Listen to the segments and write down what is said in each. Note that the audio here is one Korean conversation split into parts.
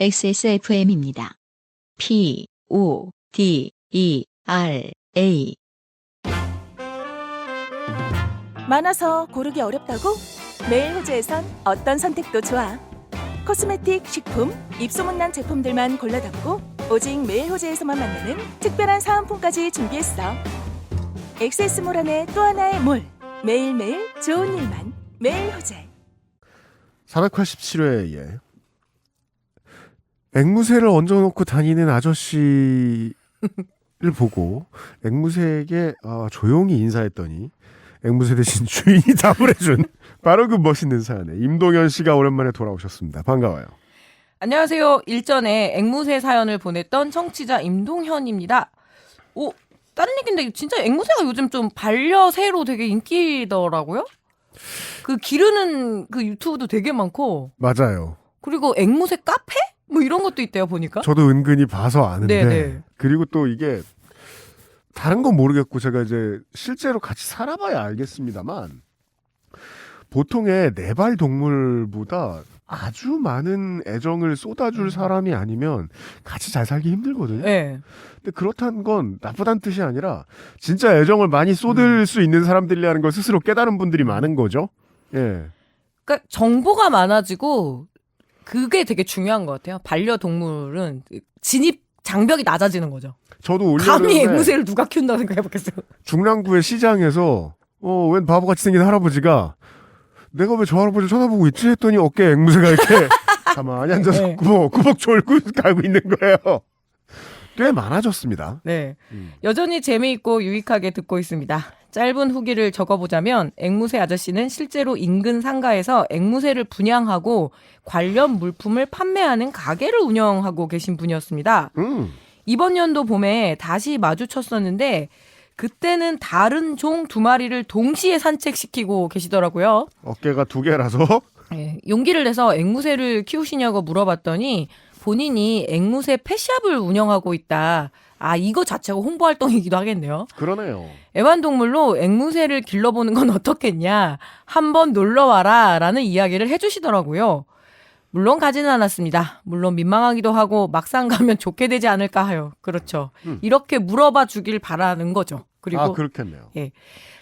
XSFM입니다. PODERA. 많아서 고르기 어렵다고? 매일 호재에선 어떤 선택도 좋아. 코스메틱, 식품, 입소문난 제품들만 골라 담고 오직 매일 호재에서만 만나는 특별한 사은품까지 준비했어. 엑세스몰 안에 또 하나의 몰. 매일매일 좋은 일만. 매일 호재. 487회에 앵무새를 얹어놓고 다니는 아저씨를 보고 앵무새에게 조용히 인사했더니 앵무새 대신 주인이 답을 해준 바로 그 멋있는 사연에 임동현 씨가 오랜만에 돌아오셨습니다. 반가워요. 안녕하세요. 일전에 앵무새 사연을 보냈던 청취자 임동현입니다. 오, 다른 얘기인데 진짜 앵무새가 요즘 좀 반려새로 되게 인기더라고요. 그 기르는 그 유튜브도 되게 많고. 맞아요. 그리고 앵무새 카페? 뭐 이런 것도 있대요, 보니까. 저도 은근히 봐서 아는데. 네네. 그리고 또 이게 다른 건 모르겠고 제가 이제 실제로 같이 살아봐야 알겠습니다만 보통의 네발 동물보다 아주 많은 애정을 쏟아줄 사람이 아니면 같이 잘 살기 힘들거든요. 네. 근데 그렇다는 건 나쁘다는 뜻이 아니라 진짜 애정을 많이 쏟을 수 있는 사람들이라는 걸 스스로 깨달은 분들이 많은 거죠. 예. 그러니까 정보가 많아지고 그게 되게 중요한 것 같아요. 반려동물은 진입 장벽이 낮아지는 거죠. 저도 감히 앵무새를 누가 키운다고 생각해봤겠어요. 중랑구의 시장에서 웬 바보같이 생긴 할아버지가 내가 왜 저 할아버지를 쳐다보고 있지 했더니 어깨에 앵무새가 이렇게 가만히 앉아서 네. 구벅 졸고 가고 있는 거예요. 꽤 많아졌습니다. 네. 여전히 재미있고 유익하게 듣고 있습니다. 짧은 후기를 적어보자면 앵무새 아저씨는 실제로 인근 상가에서 앵무새를 분양하고 관련 물품을 판매하는 가게를 운영하고 계신 분이었습니다. 이번 연도 봄에 다시 마주쳤었는데 그때는 다른 종 2마리를 동시에 산책시키고 계시더라고요. 어깨가 2개라서 네, 용기를 내서 앵무새를 키우시냐고 물어봤더니 본인이 앵무새 펫샵을 운영하고 있다. 아, 이거 자체가 홍보활동이기도 하겠네요. 그러네요. 애완동물로 앵무새를 길러보는 건 어떻겠냐. 한번 놀러와라 라는 이야기를 해주시더라고요. 물론 가지는 않았습니다. 물론 민망하기도 하고 막상 가면 좋게 되지 않을까 하여. 그렇죠. 이렇게 물어봐 주길 바라는 거죠. 그리고 그렇겠네요. 예.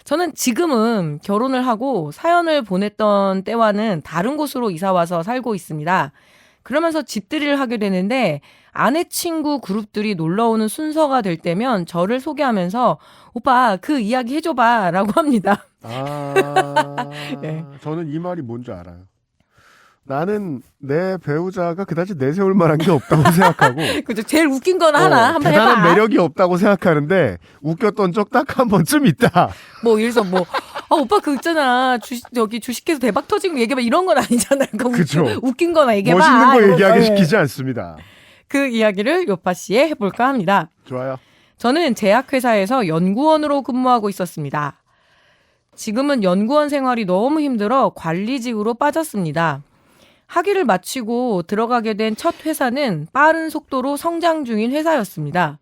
저는 지금은 결혼을 하고 사연을 보냈던 때와는 다른 곳으로 이사와서 살고 있습니다. 그러면서 집들이를 하게 되는데 아내 친구 그룹들이 놀러오는 순서가 될 때면 저를 소개하면서 오빠 그 이야기 해줘봐 라고 합니다. 네. 저는 이 말이 뭔지 알아요. 나는 내 배우자가 그다지 내세울 만한 게 없다고 생각하고 그죠. 제일 웃긴 건 하나 한번 해봐. 대단한 매력이 없다고 생각하는데 웃겼던 적 딱 한 번쯤 있다. 뭐 이래서 오빠 그 있잖아 여기 주식해서 대박 터지고 얘기해봐 이런 건 아니잖아요. 그죠. 웃긴 거나 얘기해봐. 멋있는 거 얘기하게 예. 시키지 않습니다. 그 이야기를 요파 씨에 해볼까 합니다. 좋아요. 저는 제약회사에서 연구원으로 근무하고 있었습니다. 지금은 연구원 생활이 너무 힘들어 관리직으로 빠졌습니다. 학위를 마치고 들어가게 된 첫 회사는 빠른 속도로 성장 중인 회사였습니다.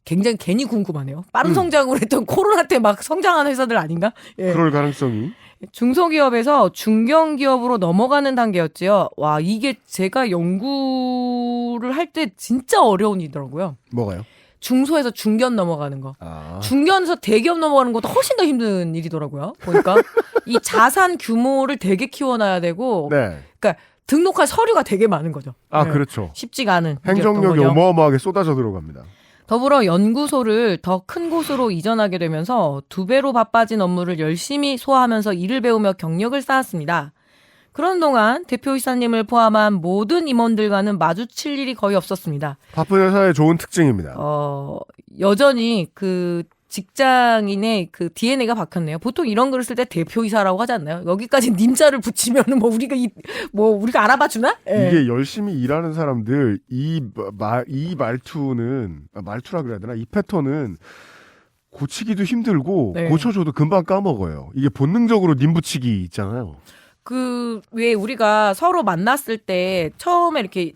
굉장히 괜히 궁금하네요. 빠른 성장을 했던 코로나 때 막 성장한 회사들 아닌가? 예. 그럴 가능성이. 중소기업에서 중견기업으로 넘어가는 단계였지요. 와, 이게 제가 연구를 할 때 진짜 어려운 일이더라고요. 뭐가요? 중소에서 중견 넘어가는 거. 아. 중견에서 대기업 넘어가는 것도 훨씬 더 힘든 일이더라고요. 보니까 이 자산 규모를 되게 키워놔야 되고, 네. 그러니까 등록할 서류가 되게 많은 거죠. 아, 네. 그렇죠. 쉽지가 않은 행정력이 일이었던 거죠. 어마어마하게 쏟아져 들어갑니다. 더불어 연구소를 더 큰 곳으로 이전하게 되면서 2배로 바빠진 업무를 열심히 소화하면서 일을 배우며 경력을 쌓았습니다. 그런 동안 대표이사님을 포함한 모든 임원들과는 마주칠 일이 거의 없었습니다. 바쁜 회사의 좋은 특징입니다. 여전히 그 직장인의 그 DNA가 박혔네요. 보통 이런 글을 쓸 때 대표이사라고 하지 않나요? 여기까지 님자를 붙이면은 우리가 알아봐 주나? 예. 이게 열심히 일하는 사람들 이 말투라 그래야 되나? 이 패턴은 고치기도 힘들고 네. 고쳐줘도 금방 까먹어요. 이게 본능적으로 님 붙이기 있잖아요. 왜 우리가 서로 만났을 때 처음에 이렇게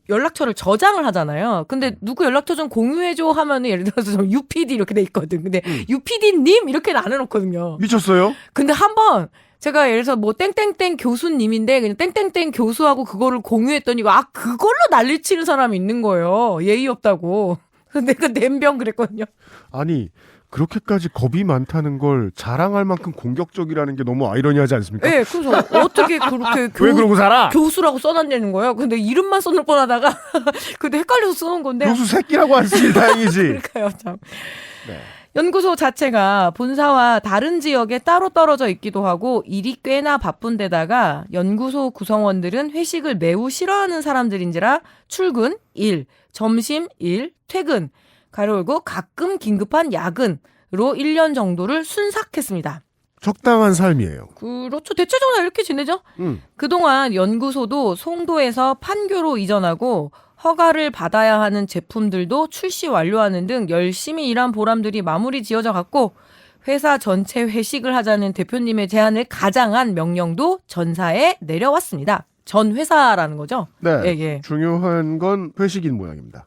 연락처를 저장을 하잖아요. 근데 누구 연락처 좀 공유해줘 하면은 예를 들어서 저 UPD 이렇게 돼 있거든. 근데 UPD님 이렇게는 안 해놓거든요. 미쳤어요? 근데 한번 제가 예를 들어서 뭐 땡땡땡 교수님인데 그냥 땡땡땡 교수하고 그거를 공유했더니 그걸로 난리치는 사람이 있는 거예요. 예의 없다고. 근데 그 냄병 그랬거든요. 아니 그렇게까지 겁이 많다는 걸 자랑할 만큼 공격적이라는 게 너무 아이러니하지 않습니까? 네, 그래서 어떻게 그렇게 왜 그러고 살아? 교수라고 써놨냐는 거예요. 근데 이름만 써놓을 뻔하다가 근데 헷갈려서 써놓은 건데. 교수 새끼라고 안 쓰길 다행이지. 그러니까요, 참. 네. 연구소 자체가 본사와 다른 지역에 따로 떨어져 있기도 하고 일이 꽤나 바쁜 데다가 연구소 구성원들은 회식을 매우 싫어하는 사람들인지라 출근 1, 점심 1, 퇴근 가로 열고 가끔 긴급한 야근으로 1년 정도를 순삭했습니다. 적당한 삶이에요. 그렇죠. 대체적으로 이렇게 지내죠. 그동안 연구소도 송도에서 판교로 이전하고 허가를 받아야 하는 제품들도 출시 완료하는 등 열심히 일한 보람들이 마무리 지어져 갔고 회사 전체 회식을 하자는 대표님의 제안을 가장한 명령도 전사에 내려왔습니다. 전 회사라는 거죠. 네. 예, 예. 중요한 건 회식인 모양입니다.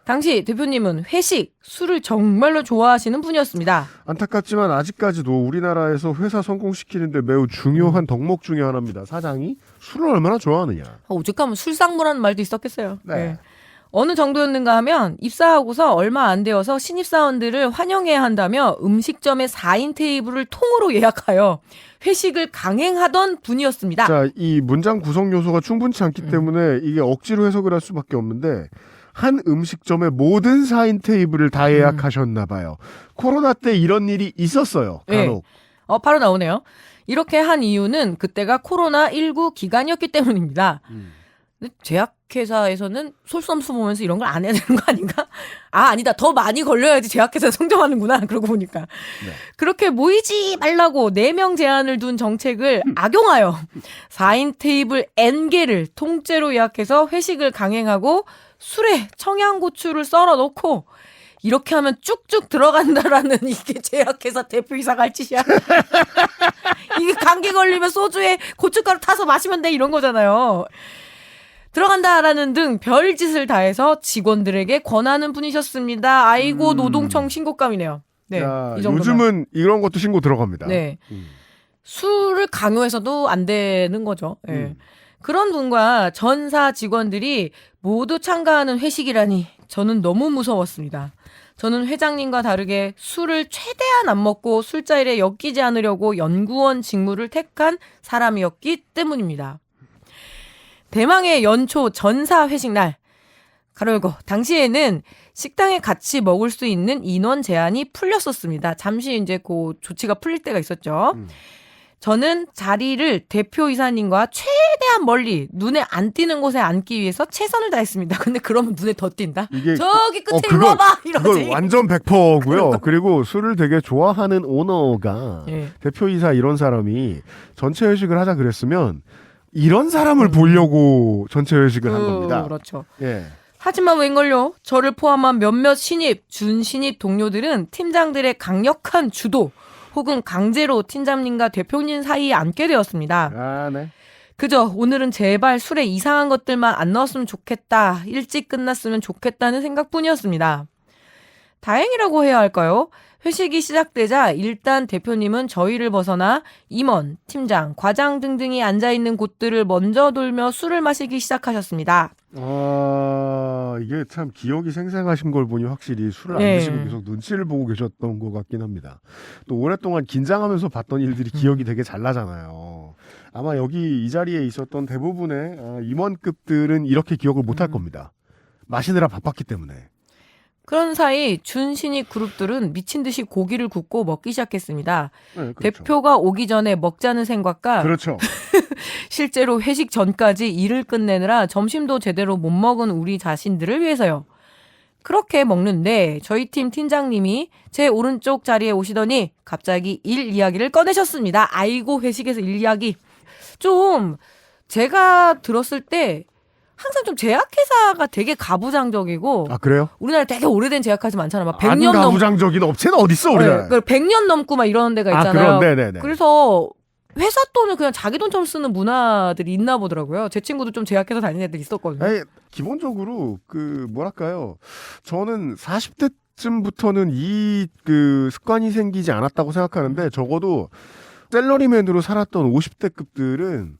당시 대표님은 회식, 술을 정말로 좋아하시는 분이었습니다. 안타깝지만 아직까지도 우리나라에서 회사 성공시키는데 매우 중요한 덕목 중에 하나입니다. 사장이 술을 얼마나 좋아하느냐. 오죽하면 술상무라는 말도 있었겠어요. 네. 예. 어느 정도였는가 하면 입사하고서 얼마 안 되어서 신입사원들을 환영해야 한다며 음식점의 4인 테이블을 통으로 예약하여 회식을 강행하던 분이었습니다. 자, 이 문장 구성 요소가 충분치 않기 때문에 이게 억지로 해석을 할 수밖에 없는데 한 음식점의 모든 4인 테이블을 다 예약하셨나 봐요. 코로나 때 이런 일이 있었어요. 간혹. 네. 바로 나오네요. 이렇게 한 이유는 그때가 코로나19 기간이었기 때문입니다. 근데 제약회사에서는 솔선수 보면서 이런 걸 안 해야 되는 거 아닌가? 아니다. 더 많이 걸려야지 제약회사 성장하는구나. 그러고 보니까. 네. 그렇게 모이지 말라고 4명 제한을 둔 정책을 악용하여 4인 테이블 N개를 통째로 예약해서 회식을 강행하고 술에 청양고추를 썰어 놓고 이렇게 하면 쭉쭉 들어간다라는 이게 제약회사 대표이사가 할 짓이야. 이게 감기 걸리면 소주에 고춧가루 타서 마시면 돼 이런 거잖아요. 들어간다라는 등 별짓을 다해서 직원들에게 권하는 분이셨습니다. 아이고 노동청 신고감이네요. 네, 자, 이 정도면. 요즘은 이런 것도 신고 들어갑니다. 네. 술을 강요해서도 안 되는 거죠. 네. 그런 분과 전사 직원들이 모두 참가하는 회식이라니 저는 너무 무서웠습니다. 저는 회장님과 다르게 술을 최대한 안 먹고 술자리에 엮이지 않으려고 연구원 직무를 택한 사람이었기 때문입니다. 대망의 연초 전사 회식 날 가로 열고 당시에는 식당에 같이 먹을 수 있는 인원 제한이 풀렸었습니다. 잠시 이제 그 조치가 풀릴 때가 있었죠. 저는 자리를 대표이사님과 최대한 멀리 눈에 안 띄는 곳에 앉기 위해서 최선을 다했습니다. 근데 그러면 눈에 더 띈다? 이게 저기 끝에 일로 와봐! 이러지. 그건 완전 100%고요. 그리고 술을 되게 좋아하는 오너가 예. 대표이사 이런 사람이 전체 회식을 하자 그랬으면 이런 사람을 보려고 전체 회식을 한 겁니다. 그렇죠. 예. 하지만 웬걸요? 저를 포함한 몇몇 신입, 준신입 동료들은 팀장들의 강력한 주도 혹은 강제로 팀장님과 대표님 사이에 앉게 되었습니다. 아, 네. 그저 오늘은 제발 술에 이상한 것들만 안 넣었으면 좋겠다. 일찍 끝났으면 좋겠다는 생각뿐이었습니다. 다행이라고 해야 할까요? 회식이 시작되자 일단 대표님은 저희를 벗어나 임원, 팀장, 과장 등등이 앉아있는 곳들을 먼저 돌며 술을 마시기 시작하셨습니다. 이게 참 기억이 생생하신 걸 보니 확실히 술을 안 네. 드시고 계속 눈치를 보고 계셨던 것 같긴 합니다. 또 오랫동안 긴장하면서 봤던 일들이 기억이 되게 잘 나잖아요. 아마 여기 이 자리에 있었던 대부분의 임원급들은 이렇게 기억을 못할 겁니다. 마시느라 바빴기 때문에. 그런 사이 준신입 그룹들은 미친 듯이 고기를 굽고 먹기 시작했습니다. 네, 그렇죠. 대표가 오기 전에 먹자는 생각과 그렇죠. 실제로 회식 전까지 일을 끝내느라 점심도 제대로 못 먹은 우리 자신들을 위해서요. 그렇게 먹는데 저희 팀 팀장님이 제 오른쪽 자리에 오시더니 갑자기 일 이야기를 꺼내셨습니다. 아이고 회식에서 일 이야기. 좀 제가 들었을 때 항상 좀 제약회사가 되게 가부장적이고 아, 그래요? 우리나라에 되게 오래된 제약회사 많잖아. 막 100년 안 넘 가부장적인 업체는 어딨어 우리나라에. 100년 넘고 막 이러는 데가 있잖아요. 그런, 네네네. 그래서 회사 돈을 그냥 자기 돈처럼 쓰는 문화들이 있나 보더라고요. 제 친구도 좀 제약회사 다니는 애들 있었거든요. 아니, 기본적으로 뭐랄까요? 저는 40대쯤부터는 이 습관이 생기지 않았다고 생각하는데 적어도 셀러리맨으로 살았던 50대급들은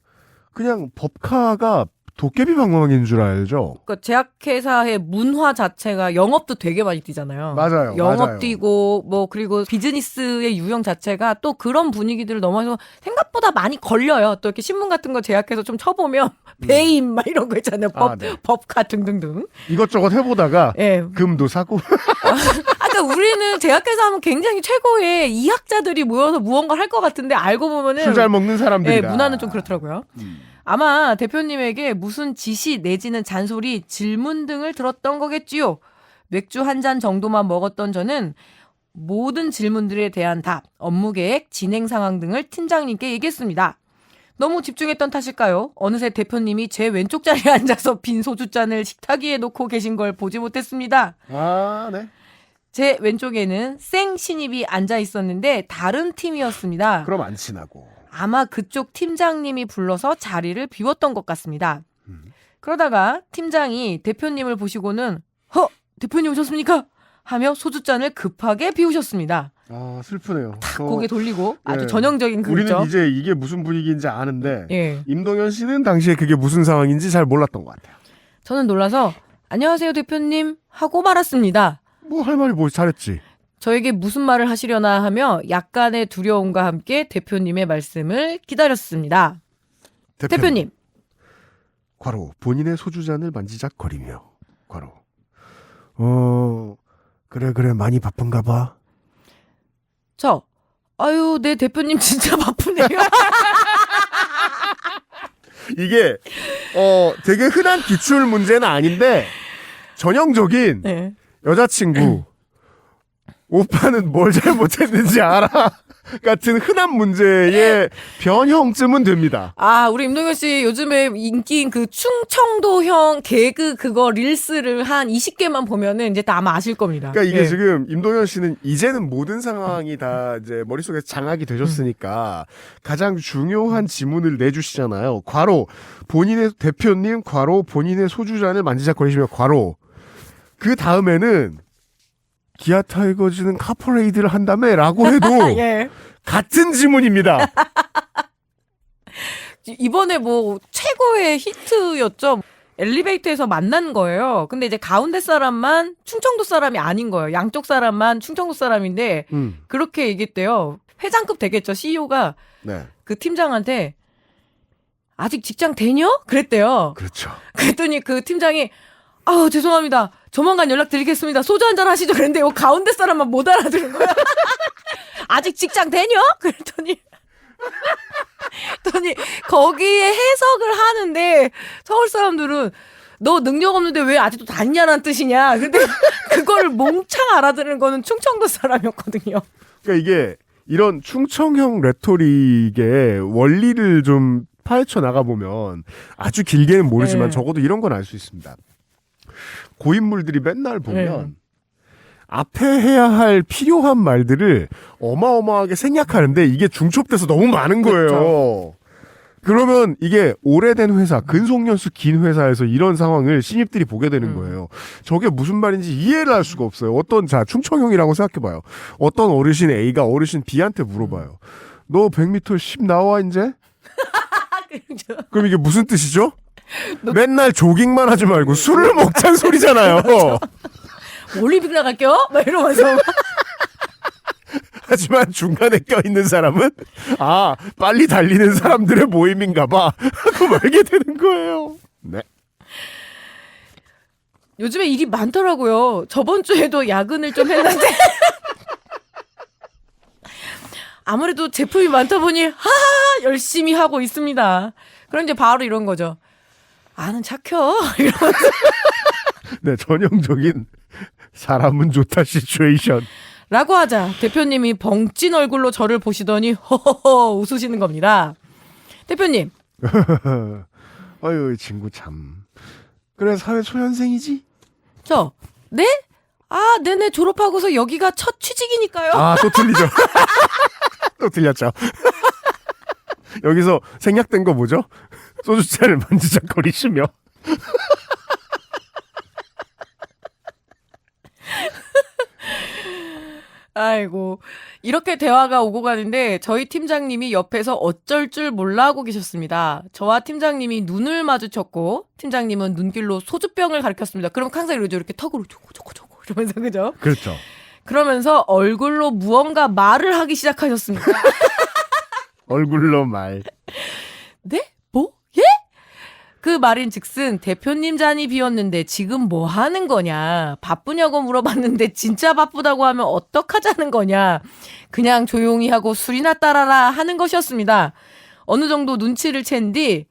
그냥 법카가 도깨비 방망이인 줄 알죠? 그러니까 제약회사의 문화 자체가 영업도 되게 많이 뛰잖아요. 맞아요. 영업 맞아요. 뛰고 뭐 그리고 비즈니스의 유형 자체가 또 그런 분위기들을 넘어서 생각보다 많이 걸려요. 또 이렇게 신문 같은 거 제약해서 좀 쳐보면 배임 막 이런 거 있잖아요. 네. 법카 등등등. 이것저것 해보다가 예. 금도 사고 아까 우리는 제약회사 하면 굉장히 최고의 이학자들이 모여서 무언가 할 것 같은데 알고 보면은 술 잘 먹는 사람들이다. 예, 문화는 좀 그렇더라고요. 아마 대표님에게 무슨 지시 내지는 잔소리, 질문 등을 들었던 거겠지요. 맥주 한 잔 정도만 먹었던 저는 모든 질문들에 대한 답, 업무 계획, 진행 상황 등을 팀장님께 얘기했습니다. 너무 집중했던 탓일까요? 어느새 대표님이 제 왼쪽 자리에 앉아서 빈 소주잔을 식탁 위에 놓고 계신 걸 보지 못했습니다. 아, 네. 제 왼쪽에는 생 신입이 앉아 있었는데 다른 팀이었습니다. 그럼 안 친하고. 아마 그쪽 팀장님이 불러서 자리를 비웠던 것 같습니다. 그러다가 팀장이 대표님을 보시고는 대표님 오셨습니까? 하며 소주잔을 급하게 비우셨습니다. 아, 슬프네요. 탁 고개 돌리고 아주 네. 전형적인 우리는 그죠. 이제 이게 무슨 분위기인지 아는데 예. 임동현 씨는 당시에 그게 무슨 상황인지 잘 몰랐던 것 같아요. 저는 놀라서 안녕하세요 대표님 하고 말았습니다. 뭐 할 말이 뭐 잘했지. 저에게 무슨 말을 하시려나 하며 약간의 두려움과 함께 대표님의 말씀을 기다렸습니다. 대표님. 과로 본인의 소주잔을 만지작거리며 과로 그래 많이 바쁜가 봐. 네 대표님 진짜 바쁘네요. 이게 되게 흔한 기출 문제는 아닌데 전형적인 네. 여자친구 오빠는 뭘 잘못했는지 알아 같은 흔한 문제의 변형쯤은 됩니다. 우리 임동현 씨 요즘에 인기인 그 충청도형 개그 그거 릴스를 한 20개만 보면은 이제 다 아마 아실 겁니다. 그러니까 이게 예. 지금 임동현 씨는 이제는 모든 상황이 다 이제 머릿속에 장악이 되셨으니까 가장 중요한 지문을 내주시잖아요. 과로 본인의 대표님 과로 본인의 소주잔을 만지작거리시며 과로 그 다음에는 기아 타이거즈는 카퍼레이드를 한다며 라고 해도 예. 같은 지문입니다. 이번에 뭐 최고의 히트였죠. 엘리베이터에서 만난 거예요. 근데 이제 가운데 사람만 충청도 사람이 아닌 거예요. 양쪽 사람만 충청도 사람인데 그렇게 얘기했대요. 회장급 되겠죠. CEO가 네. 그 팀장한테 아직 직장 되냐? 그랬대요. 그렇죠. 그랬더니 그 팀장이 죄송합니다. 조만간 연락드리겠습니다. 소주 한잔 하시죠. 그랬는데 요 가운데 사람만 못 알아들은 거야. 아직 직장 되냐? 그랬더니 거기에 해석을 하는데 서울 사람들은 너 능력 없는데 왜 아직도 다니냐라는 뜻이냐. 근데 그걸 몽창 알아들은 거는 충청도 사람이었거든요. 그러니까 이게 이런 충청형 레토릭의 원리를 좀 파헤쳐 나가보면 아주 길게는 모르지만 네. 적어도 이런 건 알 수 있습니다. 고인물들이 맨날 보면 네. 앞에 해야 할 필요한 말들을 어마어마하게 생략하는데 이게 중첩돼서 너무 많은 거예요. 그렇죠. 그러면 이게 오래된 회사, 근속연수 긴 회사에서 이런 상황을 신입들이 보게 되는 거예요. 저게 무슨 말인지 이해를 할 수가 없어요. 충청형이라고 생각해봐요. 어떤 어르신 A가 어르신 B한테 물어봐요. 너 100m 10 나와 이제? 그럼 이게 무슨 뜻이죠? 맨날 조깅만 하지 말고 술을 먹자는 소리잖아요. 올림픽 나갈게요? 막 이러면서. 하지만 중간에 껴있는 사람은 빨리 달리는 사람들의 모임인가 봐 하고 말게 되는 거예요. 네. 요즘에 일이 많더라고요. 저번 주에도 야근을 좀 했는데 아무래도 제품이 많다 보니 열심히 하고 있습니다. 그럼 이제 바로 이런 거죠. 는 착혀. 이러면서. 네, 전형적인 사람은 좋다 시츄에이션. 라고 하자 대표님이 벙찐 얼굴로 저를 보시더니 허허허 웃으시는 겁니다. 대표님. 아유, 이 친구 참. 그래, 사회 초년생이지? 네? 네네 졸업하고서 여기가 첫 취직이니까요. 또 틀리죠. 또 틀렸죠. 여기서 생략된 거 뭐죠? 소주잔을 만지작거리시며. 아이고. 이렇게 대화가 오고 가는데 저희 팀장님이 옆에서 어쩔 줄 몰라 하고 계셨습니다. 저와 팀장님이 눈을 마주쳤고 팀장님은 눈길로 소주병을 가리켰습니다. 그럼 항상 이러죠. 이렇게 턱으로 조고 이러면서 그죠? 그렇죠. 그러면서 얼굴로 무언가 말을 하기 시작하셨습니다. 얼굴로 말. 네? 뭐? 예? 그 말인즉슨 대표님 잔이 비었는데 지금 뭐 하는 거냐? 바쁘냐고 물어봤는데 진짜 바쁘다고 하면 어떡하자는 거냐? 그냥 조용히 하고 술이나 따라라 하는 것이었습니다. 어느 정도 눈치를 챈 뒤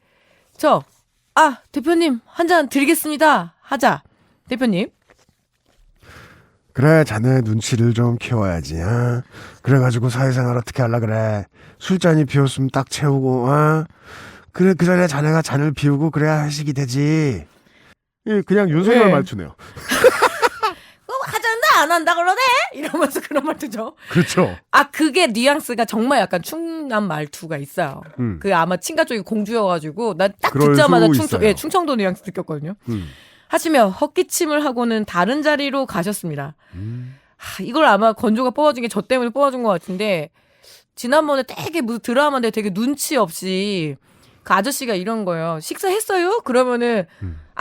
대표님 한 잔 드리겠습니다. 하자. 대표님. 그래, 자네 눈치를 좀 키워야지. 어? 그래가지고 사회생활 어떻게 하려 그래. 술잔이 비었으면 딱 채우고. 어? 그래, 그 전에 자네가 잔을 비우고 그래야 회식이 되지. 그냥 윤석열 네. 말투네요. 하자는데 안 한다 그러네? 이러면서 그런 말투죠. 그렇죠. 그게 뉘앙스가 정말 약간 충남 말투가 있어요. 그 아마 친가 쪽이 공주여가지고 난 딱 그럴 듣자마자 수 있어요. 충청도 뉘앙스 느꼈거든요. 하시며 헛기침을 하고는 다른 자리로 가셨습니다. 이걸 아마 건조가 뽑아준 게 저 때문에 뽑아준 것 같은데 지난번에 되게 무슨 드라마인데 되게 눈치 없이 그 아저씨가 이런 거예요. 식사했어요? 그러면은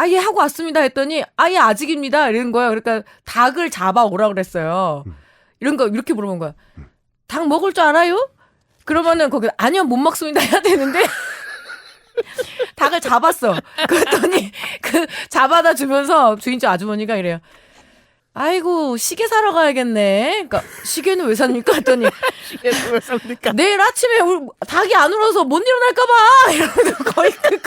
예 하고 왔습니다 했더니 예 아직입니다 이런 거예요. 그러니까 닭을 잡아 오라 그랬어요. 이런 거 이렇게 물어본 거야. 닭 먹을 줄 알아요? 그러면은 거기 아니요 못 먹습니다 해야 되는데 닭을 잡았어. 그랬더니 그 잡아다 주면서 주인집 아주머니가 이래요. 아이고 시계 사러 가야겠네. 그러니까 시계는 왜 삽니까? 했더니 시계는 왜 삽니까? 내일 아침에 우리 닭이 안 울어서 못 일어날까 봐. 이러면서 거의 그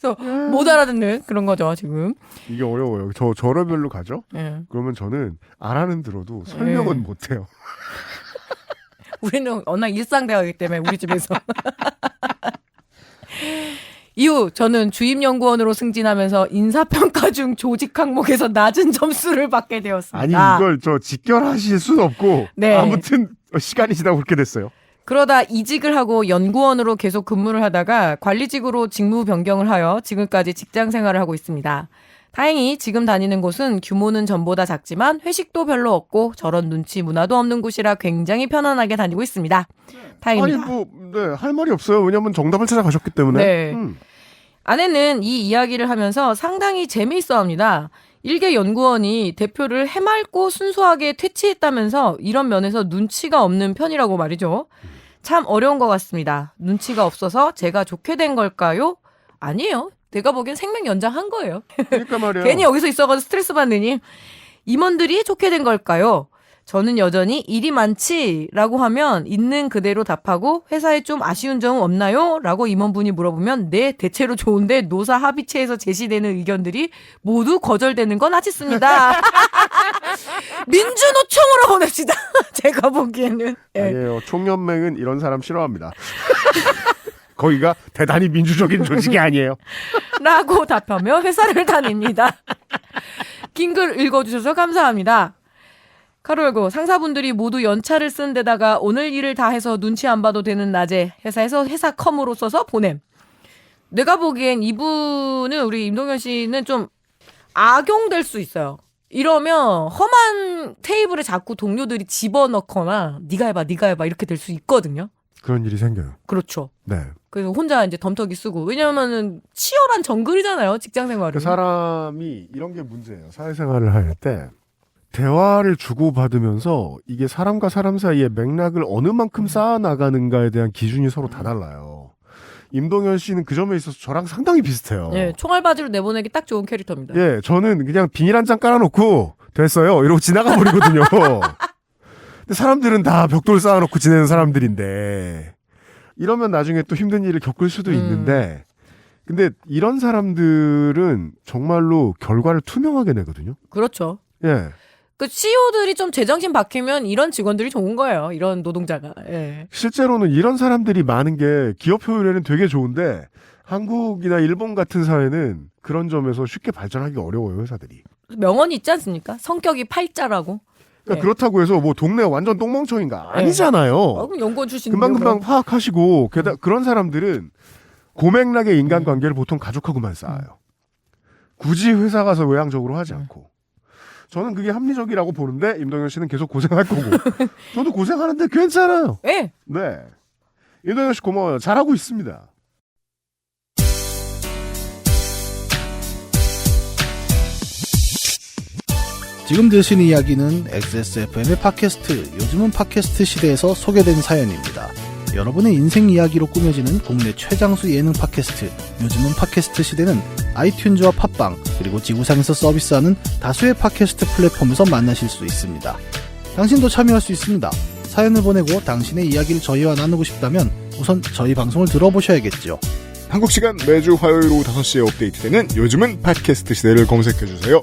그래서 못 알아듣는 그런 거죠 지금. 이게 어려워요. 저러별로 가죠? 예. 그러면 저는 알아는 들어도 설명은 예. 못해요. 우리는 워낙 일상 대화이기 때문에 우리 집에서. 이후 저는 주임연구원으로 승진하면서 인사평가 중 조직 항목에서 낮은 점수를 받게 아니 되었습니다. 이걸 직결하실 수는 없고 네. 아무튼 시간이 지나고 그렇게 됐어요. 그러다 이직을 하고 연구원으로 계속 근무를 하다가 관리직으로 직무 변경을 하여 지금까지 직장 생활을 하고 있습니다. 다행히 지금 다니는 곳은 규모는 전보다 작지만 회식도 별로 없고 저런 눈치 문화도 없는 곳이라 굉장히 편안하게 다니고 있습니다. 다행입니다. 아니 할 말이 없어요. 왜냐면 정답을 찾아가셨기 때문에. 네. 아내는 이 이야기를 하면서 상당히 재미있어 합니다. 일개 연구원이 대표를 해맑고 순수하게 퇴치했다면서 이런 면에서 눈치가 없는 편이라고 말이죠. 참 어려운 것 같습니다. 눈치가 없어서 제가 좋게 된 걸까요? 아니에요. 내가 보기엔 생명 연장한 거예요. 그러니까 말이에요. 괜히 여기서 있어가지고 스트레스 받느니. 임원들이 좋게 된 걸까요? 저는 여전히 일이 많지라고 하면 있는 그대로 답하고 회사에 좀 아쉬운 점은 없나요? 라고 임원분이 물어보면 네, 대체로 좋은데 노사 합의체에서 제시되는 의견들이 모두 거절되는 건 아쉽습니다. 민주노총으로 보냅시다. 제가 보기에는. 예. 아니에요. 총연맹은 이런 사람 싫어합니다. 거기가 대단히 민주적인 조직이 아니에요. 라고 답하며 회사를 다닙니다. 긴 글 읽어주셔서 감사합니다. 가로 열고 상사분들이 모두 연차를 쓴 데다가 오늘 일을 다 해서 눈치 안 봐도 되는 낮에 회사에서 회사 컴으로 써서 보냄. 내가 보기엔 이분은 우리 임동현 씨는 좀 악용될 수 있어요. 이러면 험한 테이블에 자꾸 동료들이 집어넣거나 네가 해봐 이렇게 될 수 있거든요. 그런 일이 생겨요. 그렇죠. 네. 그래서 혼자 이제 덤터기 쓰고 왜냐면은 치열한 정글이잖아요. 직장 생활은. 그 사람이 이런 게 문제예요. 사회생활을 할 때 대화를 주고받으면서 이게 사람과 사람 사이의 맥락을 어느 만큼 쌓아나가는가에 대한 기준이 서로 다 달라요. 임동현 씨는 그 점에 있어서 저랑 상당히 비슷해요. 예, 총알바지로 내보내기 딱 좋은 캐릭터입니다. 예, 저는 그냥 비닐 한 장 깔아놓고 됐어요. 이러고 지나가 버리거든요. 근데 사람들은 다 벽돌 쌓아놓고 지내는 사람들인데 이러면 나중에 또 힘든 일을 겪을 수도 있는데 근데 이런 사람들은 정말로 결과를 투명하게 내거든요. 그렇죠. 예. 그 CEO들이 좀 제정신 박히면 이런 직원들이 좋은 거예요. 이런 노동자가. 예. 실제로는 이런 사람들이 많은 게 기업 효율에는 되게 좋은데 한국이나 일본 같은 사회는 그런 점에서 쉽게 발전하기가 어려워요, 회사들이. 명언이 있지 않습니까? 성격이 팔자라고. 그러니까 네. 그렇다고 해서 뭐 동네 완전 똥멍청인가? 아니잖아요. 그럼 연구원 출신 금방금방 파악하시고 게다가 그런 사람들은 고맥락의 인간관계를 보통 가족하고만 쌓아요. 굳이 회사 가서 외향적으로 하지 않고. 저는 그게 합리적이라고 보는데 임동현 씨는 계속 고생할 거고 저도 고생하는데 괜찮아요. 네. 네. 임동현 씨 고마워요. 잘하고 있습니다. 지금 들으신 이야기는 XSFM의 팟캐스트, 요즘은 팟캐스트 시대에서 소개된 사연입니다. 여러분의 인생 이야기로 꾸며지는 국내 최장수 예능 팟캐스트, 요즘은 팟캐스트 시대는 아이튠즈와 팟빵, 그리고 지구상에서 서비스하는 다수의 팟캐스트 플랫폼에서 만나실 수 있습니다. 당신도 참여할 수 있습니다. 사연을 보내고 당신의 이야기를 저희와 나누고 싶다면 우선 저희 방송을 들어보셔야겠죠. 한국 시간 매주 화요일 오후 5시에 업데이트되는 요즘은 팟캐스트 시대를 검색해주세요.